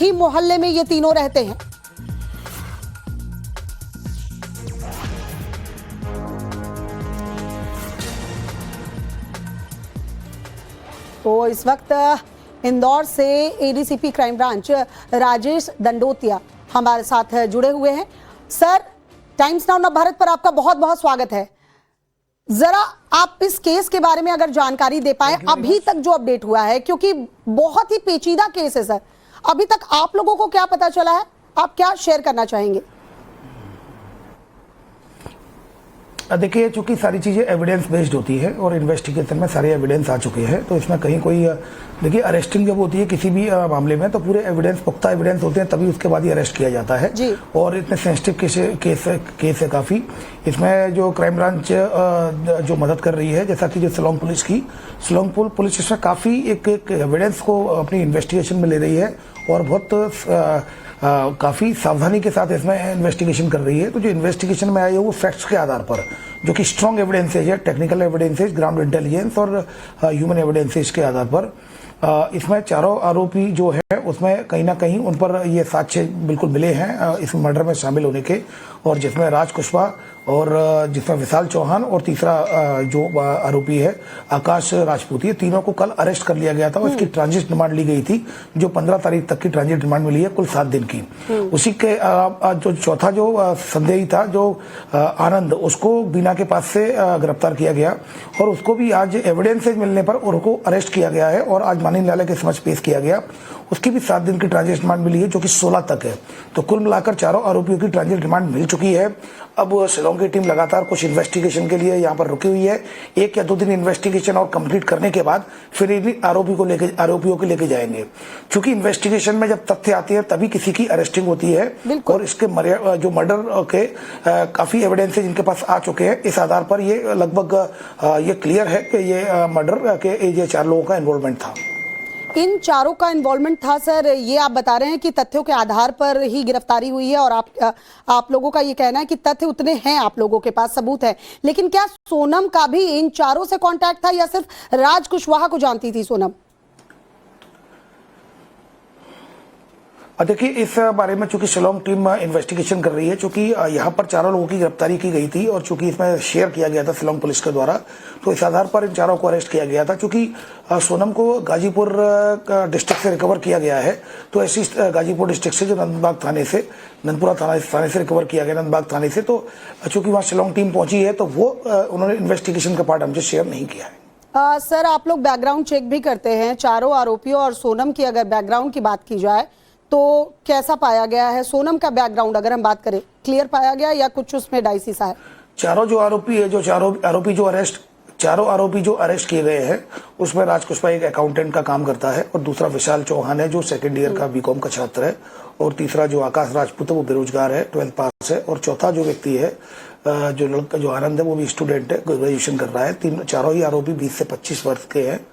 ही मोहल्ले में ये तीनों रहते हैं। तो इस वक्त इंदौर से ADCP crime branch Rajesh Dandotiya हमारे साथ जुड़े हुए हैं। सर, टाइम्स नाउ नवभारत पर आपका बहुत बहुत स्वागत है। जरा आप इस केस के बारे में अगर जानकारी दे पाए, अभी तक जो अपडेट हुआ है, क्योंकि बहुत ही पेचीदा केस है सर, अभी तक आप लोगों को क्या पता चला है, आप क्या शेयर करना चाहेंगे? देखिए, चूंकि सारी चीज़ें एविडेंस बेस्ड होती है और इन्वेस्टिगेशन में सारे एविडेंस आ चुके हैं, तो इसमें कहीं कोई देखिए अरेस्टिंग जब होती है किसी भी मामले में, तो पूरे एविडेंस, पुख्ता एविडेंस होते हैं, तभी उसके बाद ही अरेस्ट किया जाता है। और इतने सेंसिटिव केस है काफ़ी। इसमें जो क्राइम ब्रांच जो मदद कर रही है, जैसा कि जो शिलोंग पुलिस इसमें काफ़ी एक एविडेंस को अपनी इन्वेस्टिगेशन में ले रही है और बहुत काफ़ी सावधानी के साथ इसमें इन्वेस्टिगेशन कर रही है। तो जो इन्वेस्टिगेशन में आई है वो फैक्ट्स के आधार पर, जो कि स्ट्रॉन्ग एविडेंसेज है, टेक्निकल एविडेंसेज, ग्राउंड इंटेलिजेंस और ह्यूमन एविडेंसेज के आधार पर इसमें चारों आरोपी जो है उसमें कहीं ना कहीं उन पर ये साक्ष्य बिल्कुल मिले हैं इस मर्डर में शामिल होने के, और जिसमें राज कुशवाहा और जिसमें विशाल चौहान और तीसरा जो आरोपी है आकाश राजपूत, ये तीनों को कल अरेस्ट कर लिया गया था और इसकी ट्रांजिट रिमांड ली गई थी, जो 15 तारीख तक की ट्रांजिट रिमांड मिली है, कुल 7 दिन की। उसी के जो चौथा जो संदेही था, जो आनंद, उसको बीना के पास से गिरफ्तार किया गया और उसको भी आज एविडेंसेज मिलने पर उनको अरेस्ट किया गया है और आज माननीय न्यायालय के समक्ष पेश किया गया। उसकी भी 7 दिन की ट्रांजिट रिमांड मिली है, जो कि 16 तक है। तो कुल मिलाकर चारों आरोपियों की ट्रांजिट रिमांड मिल चुकी है। अब शिलोंग की टीम लगातार कुछ इन्वेस्टिगेशन के लिए यहाँ पर रुकी हुई है। 1 या 2 दिन इन्वेस्टिगेशन और कंप्लीट करने के बाद फिर इन आरोपियों को लेके जाएंगे। क्योंकि इन्वेस्टिगेशन में जब तथ्य आते हैं तभी किसी की अरेस्टिंग होती है, और इसके जो मर्डर के काफी एविडेंसेज इनके पास आ चुके हैं। इस आधार पर ये लगभग ये क्लियर है कि ये मर्डर के ये 4 लोगों का इन्वॉल्वमेंट था। इन चारों का इन्वॉल्वमेंट था सर, ये आप बता रहे हैं कि तथ्यों के आधार पर ही गिरफ्तारी हुई है, और आप लोगों का ये कहना है कि तथ्य उतने हैं, आप लोगों के पास सबूत है। लेकिन क्या सोनम का भी इन चारों से कांटेक्ट था या सिर्फ राज कुशवाहा को जानती थी सोनम? देखिए, इस बारे में चूंकि शिलोंग टीम इन्वेस्टिगेशन कर रही है, चूंकि यहाँ पर चारों लोगों की गिरफ्तारी की गई थी और चूंकि इसमें शेयर किया गया था शिलोंग पुलिस के द्वारा, तो इस आधार पर इन चारों को अरेस्ट किया गया था। चूंकि सोनम को गाजीपुर डिस्ट्रिक्ट से रिकवर किया गया है, तो ऐसी गाजीपुर डिस्ट्रिक्ट से जो नंदपुरा थाने से रिकवर किया गया, नंदबाग थाने से, तो चूंकि वहाँ शिलोंग टीम पहुंची है, तो वो उन्होंने इन्वेस्टिगेशन का पार्ट हमसे शेयर नहीं किया है। सर, आप लोग बैकग्राउंड चेक भी करते हैं चारों आरोपियों और सोनम की अगर बैकग्राउंड की बात की जाए तो कैसा पाया गया है? सोनम का बैकग्राउंड अगर हम बात करें, क्लियर पाया गया या कुछ उसमें डाइसी सा है? चारों आरोपी जो अरेस्ट किए गए हैं, उसमें राज कुशवाहा एक अकाउंटेंट का काम करता है, और दूसरा विशाल चौहान है जो 2nd ईयर का बीकॉम का छात्र है, और तीसरा जो आकाश राजपूत है वो बेरोजगार है, 12th पास है, और चौथा जो व्यक्ति है जो आनंद है वो भी स्टूडेंट है, ग्रेजुएशन कर रहा है। चारों ही आरोपी 20 से 25 वर्ष के हैं,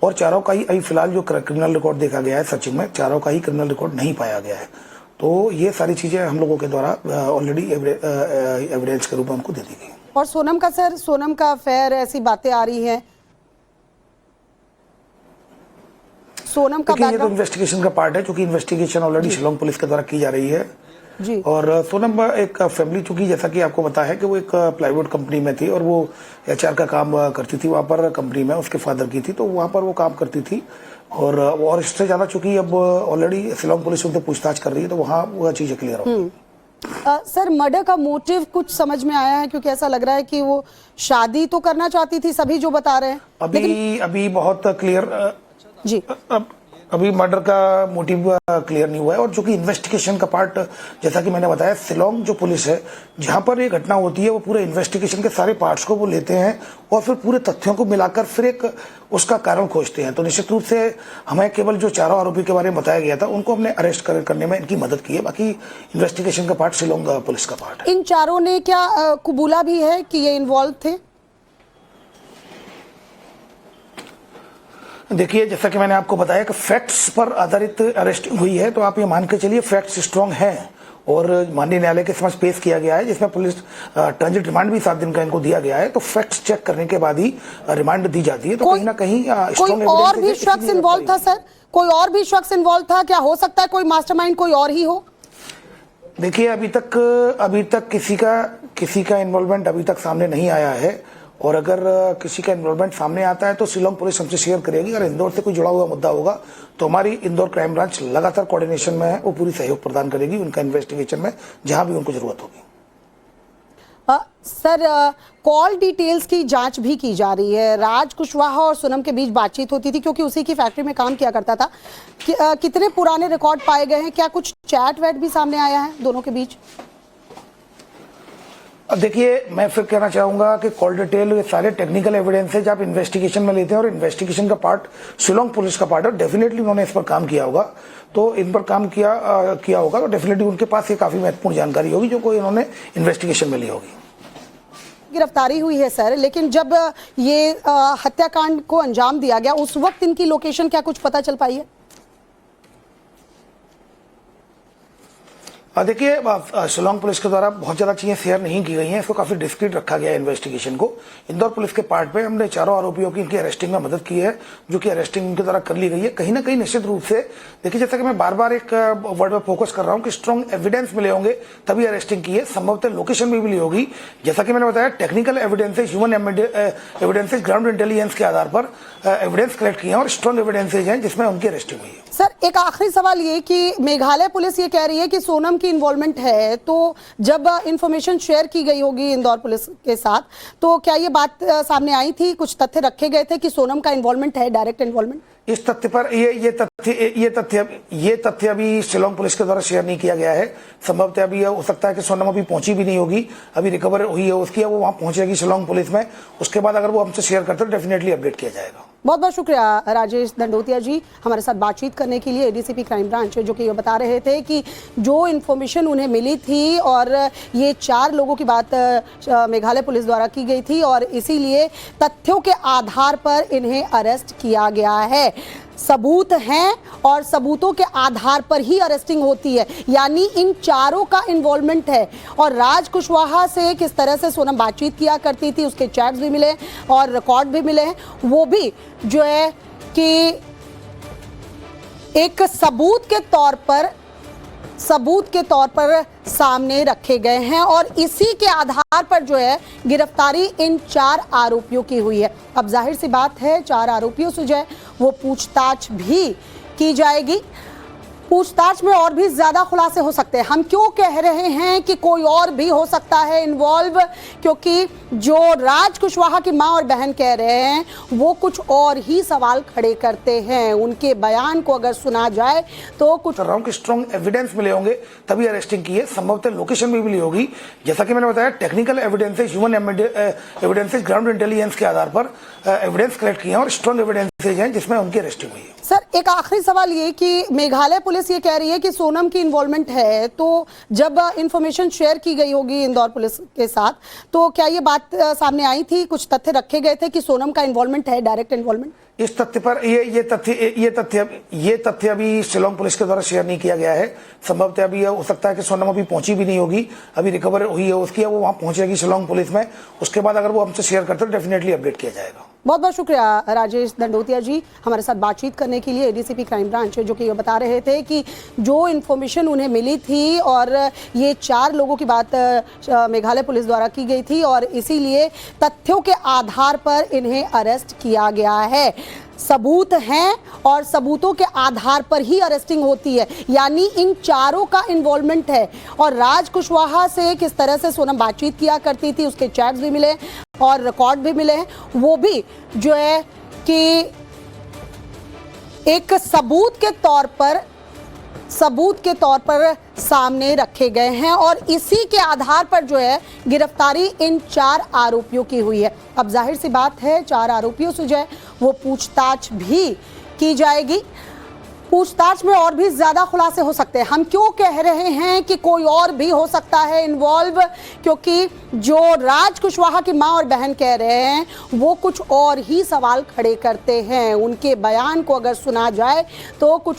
और चारों का ही अभी फिलहाल जो क्रिमिनल रिकॉर्ड देखा गया है सर्चिंग में, चारों का ही क्रिमिनल रिकॉर्ड नहीं पाया गया है। तो ये सारी चीजें हम लोगों के द्वारा ऑलरेडी एविडेंस के रूप में हमको दे दी गई। और सोनम का सर, सोनम का अफेयर, ऐसी बातें आ रही हैं, सोनम का ये तो इन्वेस्टिगेशन का पार्ट है, क्योंकि इन्वेस्टिगेशन ऑलरेडी शिलोंग पुलिस के द्वारा की जा रही है जी। और सोनम एक फैमिली, चूंकि जैसा कि आपको पता है कि वो एक प्लाईवुड कंपनी में थी और वो HR का काम करती थी वहाँ पर कंपनी में, उसके फादर की थी, तो वहाँ पर वो काम करती थी। और इससे ज्यादा चूंकि अब ऑलरेडी शिलोंग पुलिस उनसे पूछताछ कर रही है, तो वहाँ वो चीजें क्लियर होगी। सर, मर्डर का मोटिव कुछ समझ में आया है? क्योंकि ऐसा लग रहा है कि वो शादी तो करना चाहती थी, सभी जो बता रहे हैं। अभी बहुत क्लियर जी, अभी मर्डर का मोटिव क्लियर नहीं हुआ है। और जो कि इन्वेस्टिगेशन का पार्ट, जैसा कि मैंने बताया, शिलोंग जो पुलिस है, जहां पर ये घटना होती है, वो पूरे इन्वेस्टिगेशन के सारे पार्ट्स को वो लेते हैं और फिर पूरे तथ्यों को मिलाकर फिर एक उसका कारण खोजते हैं। तो निश्चित रूप से हमें केवल जो चारों आरोपी के बारे में बताया गया था, उनको हमने अरेस्ट करने में इनकी मदद की है। बाकी इन्वेस्टिगेशन का पार्ट शिलोंग पुलिस का पार्ट है। इन चारों ने क्या कबूला भी है कि ये इन्वॉल्व थे? देखिए, जैसा कि मैंने आपको बताया कि फैक्ट्स पर आधारित अरेस्टिंग हुई है, तो आप ये मान के चलिए फैक्ट्स स्ट्रांग हैं और माननीय न्यायालय के समक्ष पेश किया गया है, जिसमें पुलिस ट्रांजिट रिमांड भी 7 दिन का इनको दिया गया है। तो फैक्ट्स चेक करने के बाद ही रिमांड दी जाती है। तो कहीं ना कहीं कोई और भी शख्स इन्वॉल्व था सर? कोई और भी शख्स इन्वॉल्व था? क्या हो सकता है कोई मास्टरमाइंड कोई और ही हो? देखिए, अभी तक किसी का इन्वॉल्वमेंट अभी तक सामने नहीं आया है, और अगर किसी का इन्वॉल्वमेंट सामने आता है तो शिलोंग पुलिस हमसे शेयर करेगी। अगर इंदौर से कोई जुड़ा हुआ मुद्दा होगा तो हमारी इंदौर क्राइम ब्रांच लगातार कोऑर्डिनेशन में है, वो पूरी सहयोग प्रदान करेगी उनका इन्वेस्टिगेशन में, जहां भी उनको जरूरत होगी। सर, कॉल डिटेल्स की जांच भी की जा रही है। राज कुशवाहा और सोनम के बीच बातचीत होती थी क्योंकि उसी की फैक्ट्री में काम किया करता था। कितने पुराने रिकॉर्ड पाए गए हैं? क्या कुछ चैट वैट भी सामने आया है दोनों के बीच? अब देखिए, मैं फिर कहना चाहूंगा कि कॉल डिटेल ये सारे टेक्निकल एविडेंसेज आप इन्वेस्टिगेशन में लेते हैं, और इन्वेस्टिगेशन का पार्ट शिलोंग पुलिस का पार्ट है। डेफिनेटली उन्होंने इस पर काम किया होगा, तो इन पर काम किया होगा तो डेफिनेटली उनके पास ये काफी महत्वपूर्ण जानकारी होगी जो कोई इन्होंने इन्वेस्टिगेशन में ली होगी। गिरफ्तारी हुई है सर, लेकिन जब ये हत्याकांड को अंजाम दिया गया उस वक्त इनकी लोकेशन क्या कुछ पता चल पाई है? देखिए, शिलोंग पुलिस के द्वारा बहुत ज्यादा चीजें शेयर नहीं की गई हैं, इसको काफी डिस्क्रीट रखा गया है इन्वेस्टिगेशन को। इंदौर पुलिस के पार्ट पे हमने चारों आरोपियों की इनकी अरेस्टिंग में मदद की है, जो कि अरेस्टिंग इनके द्वारा कर ली गई है। कहीं ना कहीं निश्चित रूप से देखिए, जैसा कि मैं बार बार एक वर्ड पर फोकस कर रहा हूं कि स्ट्रॉन्ग एविडेंस मिले होंगे तभी अरेस्टिंग की है, संभवतः लोकेशन भी मिली होगी। जैसा कि मैंने बताया, technical evidences, human evidences, ground intelligence के आधार पर एविडेंस कलेक्ट किए हैं और स्ट्रॉन्ग एविडेंसेज हैं जिसमें उनकी अरेस्टिंग हुई है। सर, एक आखिरी सवाल ये कि मेघालय पुलिस ये कह रही है कि सोनम की इन्वॉल्वमेंट है, तो जब इंफॉर्मेशन शेयर की गई होगी इंदौर पुलिस के साथ, तो क्या ये बात सामने आई थी, कुछ तथ्य रखे गए थे कि सोनम का इन्वॉल्वमेंट है, डायरेक्ट इन्वॉल्वमेंट? इस तथ्य पर ये तथ्य अभी शिलोंग पुलिस के द्वारा शेयर नहीं किया गया है। संभवतः अभी हो सकता है कि सोनम अभी पहुंची भी नहीं होगी, अभी रिकवर हुई है उसकी, वो वहां पहुंचेगी शिलोंग पुलिस में। उसके बाद अगर वो हमसे शेयर करते तो डेफिनेटली अपडेट किया जाएगा। बहुत बहुत शुक्रिया राजेश दंडोतिया जी हमारे साथ बातचीत करने के लिए। एडीसीपी क्राइम ब्रांच जो कि ये बता रहे थे कि जो इन्फॉर्मेशन उन्हें मिली थी और ये 4 लोगों की बात मेघालय पुलिस द्वारा की गई थी और इसीलिए तथ्यों के आधार पर इन्हें अरेस्ट किया गया है। सबूत हैं और सबूतों के आधार पर ही अरेस्टिंग होती है, यानी इन चारों का इन्वॉल्वमेंट है। और राज कुशवाहा से किस तरह से सोनम बातचीत किया करती थी, उसके चैट्स भी मिले और रिकॉर्ड भी मिले हैं, वो भी जो है कि एक सबूत के तौर पर सामने रखे गए हैं और इसी के आधार पर जो है गिरफ्तारी इन 4 आरोपियों की हुई है। अब जाहिर सी बात है 4 आरोपियों से जो है वो पूछताछ भी की जाएगी। पूछताछ में और भी ज्यादा खुलासे हो सकते हैं। हम क्यों कह रहे हैं कि कोई और भी हो सकता है इन्वॉल्व, क्योंकि जो राज कुशवाहा की मां और बहन कह रहे हैं वो कुछ और ही सवाल खड़े करते हैं। उनके बयान को अगर सुना जाए तो कुछ कर रहा हूं कि स्ट्रॉन्ग एविडेंस मिले होंगे तभी अरेस्टिंग की है, संभवतः लोकेशन भी मिली होगी। जैसा कि मैंने बताया, technical evidences, human evidences, ground intelligence के आधार पर एविडेंस कलेक्ट किए हैं और स्ट्रॉन्ग एविडेंसेज हैं जिसमें उनकी अरेस्टिंग हुई है। सर, एक आखिरी सवाल ये कि मेघालय पुलिस ये कह रही है कि सोनम की इन्वॉल्वमेंट है, तो जब इंफॉर्मेशन शेयर की गई होगी इंदौर पुलिस के साथ, तो क्या ये बात सामने आई थी, कुछ तथ्य रखे गए थे कि सोनम का इन्वॉल्वमेंट है, डायरेक्ट इन्वॉल्वमेंट? इस तथ्य पर ये तथ्य अभी शिलोंग पुलिस के द्वारा शेयर नहीं किया गया है। संभवतः अभी हो सकता है कि सोनम अभी पहुंची भी नहीं होगी, अभी रिकवर हुई है उसकी, वो वहां पहुंचेगी शिलोंग पुलिस में। उसके बाद अगर वो हमसे शेयर करते तो डेफिनेटली अपडेट किया जाएगा। बहुत बहुत शुक्रिया राजेश दंडोतिया जी हमारे साथ बातचीत करने के लिए। एडीसीपी क्राइम ब्रांच जो कि ये बता रहे थे कि जो इन्फॉर्मेशन उन्हें मिली थी और ये 4 लोगों की बात मेघालय पुलिस द्वारा की गई थी और इसीलिए तथ्यों के आधार पर इन्हें अरेस्ट किया गया है। सबूत हैं और सबूतों के आधार पर ही अरेस्टिंग होती है, यानी इन चारों का इन्वॉल्वमेंट है। और राज कुशवाहा से किस तरह से सोनम बातचीत किया करती थी, उसके चैट्स भी मिले और रिकॉर्ड भी मिले हैं, वो भी जो है कि एक सबूत के तौर पर सामने रखे गए हैं और इसी के आधार पर जो है गिरफ्तारी इन 4 आरोपियों की हुई है। अब जाहिर सी बात है 4 आरोपियों से जो है वो पूछताछ भी की जाएगी। पूछताछ में और भी ज्यादा खुलासे हो सकते हैं। हम क्यों कह रहे हैं कि कोई और भी हो सकता है इन्वॉल्व, क्योंकि जो राज कुशवाहा की मां और बहन कह रहे हैं वो कुछ और ही सवाल खड़े करते हैं। उनके बयान को अगर सुना जाए तो कुछ